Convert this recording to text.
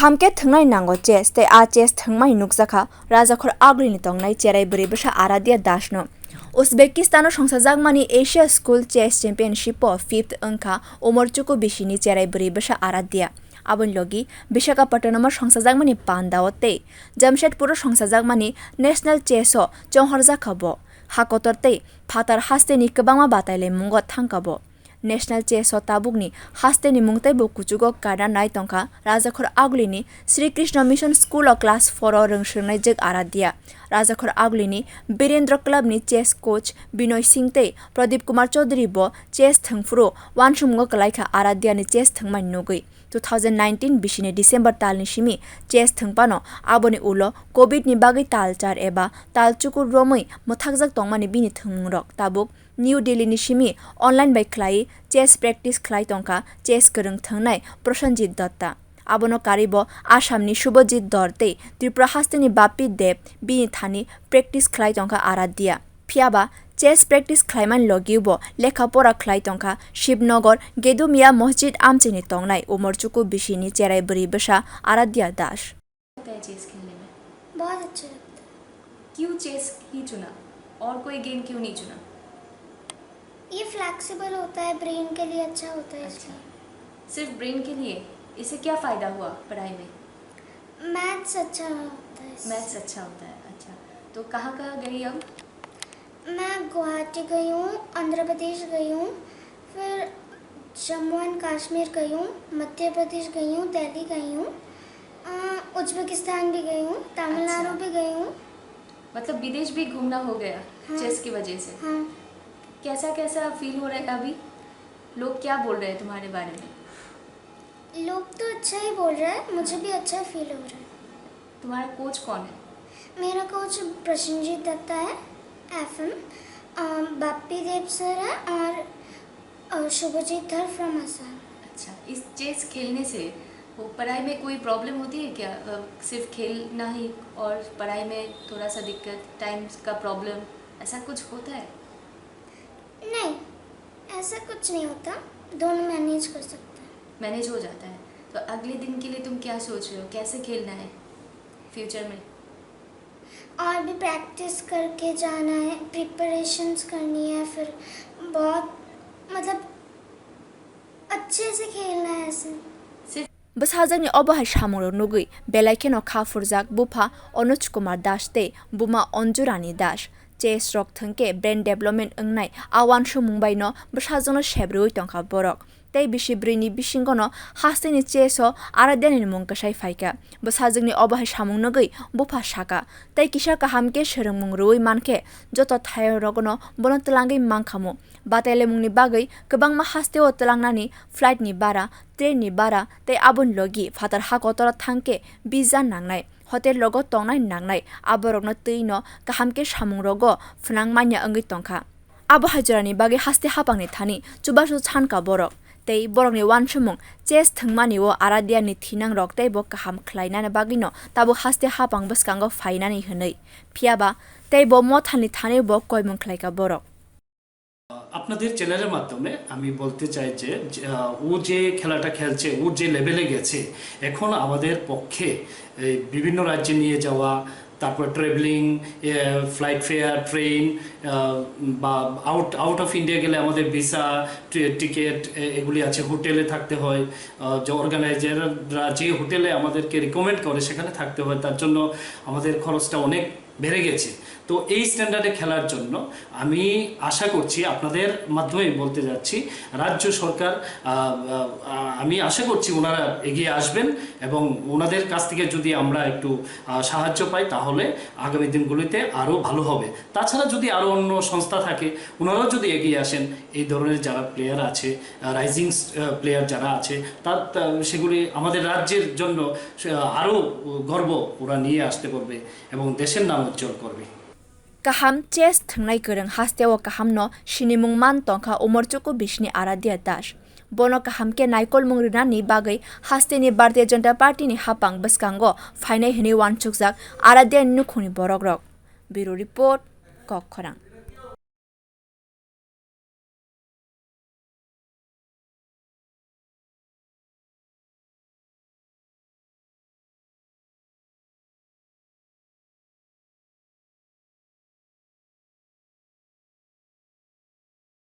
Kahamke thangnai nango chess te a chess thangmai nukjaka rajakhor agrini tongnai cherai buri basa Aradia Dashno. Uzbekistan songsajagmani Asia School Chess Championship 5th angka Umorchuku bishini cherai buri basa Aradia. Abon logi Visakhapatnam songsajagmani Pandaote Jamshedpur songsajagmani National Chesso Chonghorja khabo hakotorte phatar hasteni kwbangma bataile mungo thangkabo. National Chess Tabugni Hasteni Mungtai Bokuchugo Kada Naitongka Rajakhor Aglini Sri Krishna Mission School of Class 4 Rungshnai Jeg Aradia Rajakhor Aglini Birendra Club ni chess coach Binoy Singte Pradeep Kumar Chaudhary bo chess thangfuro wansumgo kalaika Aradia ni chess thangmai nugui 2019 bishini December talni shimi chess thangpano aboni ulo covid ni bagai talchar eba talchuku romoi mothakjak tongmani bini thangmungrok tabuk New Delhi ni shimi online by khlai chess practice khlai tongka chess korung thangnai Prosenjit Datta abono karibo Assam ni Subhajit Dorte Tripura hasteni Bapi Dev bini thani practice khlai tongka Aradia phiaba chess practice khlaiman logibo lekhapora khlai tongka Shivnagar Gedumia Masjid amchini tongnai Umorchuku bishini cherai buri basa Aradia Das chess खेलने में बहुत अच्छा लगता है। क्यों chess ही चुना और कोई गेम क्यों नहीं चुना? ये फ्लेक्सिबल होता है, ब्रेन के लिए अच्छा होता है। अच्छा, सिर्फ ब्रेन के लिए इससे क्या फ़ायदा हुआ पढ़ाई में? मैथ्स अच्छा होता है इससे। मैथ्स अच्छा होता है। अच्छा, तो कहाँ कहाँ गई अब? मैं गुवाहाटी गई हूँ, आंध्र प्रदेश गई हूँ, फिर जम्मू एंड कश्मीर गई हूँ, मध्य प्रदेश गई हूँ, दिल्ली गई हूँ, उज्बेकिस्तान भी गई हूँ, तमिलनाडु अच्छा। भी गई हूँ। मतलब विदेश भी घूमना हो गया हाँ। चेस की वजह से। हाँ, कैसा कैसा फील हो रहा है अभी? लोग क्या बोल रहे हैं तुम्हारे बारे में? लोग तो अच्छा ही बोल रहे हैं, मुझे भी अच्छा फील हो रहा है। तुम्हारा कोच कौन है? मेरा कोच प्रसेनजीत दत्ता है, FM, बापी देव सर है और शुभजीत धर फ्रॉम असम। अच्छा, इस चेस खेलने से वो पढ़ाई में कोई प्रॉब्लम होती है क्या? सिर्फ खेलना ही और पढ़ाई में थोड़ा सा दिक्कत, टाइम का प्रॉब्लम, ऐसा कुछ होता है? नहीं, ऐसा कुछ नहीं होता, दोनों मैनेज कर सकते हैं। मैनेज हो जाता है। तो अगले दिन के लिए तुम क्या सोच रहे हो, कैसे खेलना है फ्यूचर में? और भी प्रैक्टिस करके जाना है, प्रिपरेशंस करनी है, फिर बहुत मतलब अच्छे से खेलना है ऐसे। Basajani obahai samuro nugui belaikeno khafurjak bufa Anuj Kumar Das te buma Anjurani Das chess rock thangke brain development angnai awan sumungbai no basajano shebrui tongka borok tei bisibrini bisingono hasteni chesso Aradia ni mungkasai faika basajani obahai samung nugui bufa saka tei kisa kahamke serengmung rui manke joto thayo rogono bono tlangai mangkhamu bataile mungni bagai kwbangma hasteo tlangnani flight ni bara train ni bara tei abon logi phatar hakotora thangke biza nangnai hotel logo tongnai nangnai aborokno tuino kahamke samung rogo phunangmanya angui tongkha abo hajorani bagi haste hapangni thani chubasu chanka borok tei borokni wansumung chess thangmani o Aradia ni thinang rok tei bo kaham khlainani bagino tabo haste hapang baskango fainani hwnei phiaba tei bo mothani thani bo koimung khlaika borok আপনাদের চ্যানেলের মাধ্যমে আমি বলতে চাই যে ও যে খেলাটা খেলছে ও যে লেভেলে গেছে এখন আমাদের পক্ষে বিভিন্ন রাজ্যে নিয়ে যাওয়া তারপর ট্রাভেলিং ফ্লাইট ফেয়ার ট্রেন বা আউট অফ ইন্ডিয়া গেলে আমাদের ভিসা টিকিট এগুলি আছে হোটেলে থাকতে হয় যে অর্গানাইজাররা যে হোটেলে আমাদেরকে রিকমেন্ড করে সেখানে থাকতে হয় তার জন্য আমাদের খরচটা অনেক বেড়ে গেছে তো এই স্ট্যান্ডার্ডে খেলার জন্য আমি আশা করছি আপনাদের মাধ্যমে বলতে যাচ্ছি রাজ্য সরকার আমি আশা করছি ওনারা এগিয়ে আসবেন এবং ওনাদের কাছ থেকে যদি আমরা একটু সাহায্য পাই তাহলে আগামী দিনগুলিতে আরও ভালো হবে তাছাড়া যদি আরও অন্য সংস্থা থাকে ওনারাও যদি এগিয়ে আসেন এই ধরনের যারা প্লেয়ার আছে রাইজিং প্লেয়ার যারা আছে সেগুলি আমাদের রাজ্যের জন্য আরও গর্ব ওরা নিয়ে আসতে পারবে এবং দেশের নাম উজ্জ্বল করবে Kaham chess thangnai koreng hasteo kaham no sinimung man tongkha Umorchuku bishni Aradia Das bono kaham ke naikol mungrina ni bagai hasteni Bharatiya Janata Party ni hapang baskango fainai hini wanchukjak Aradia nukhuni borok rok Bureau Report Kokkhorang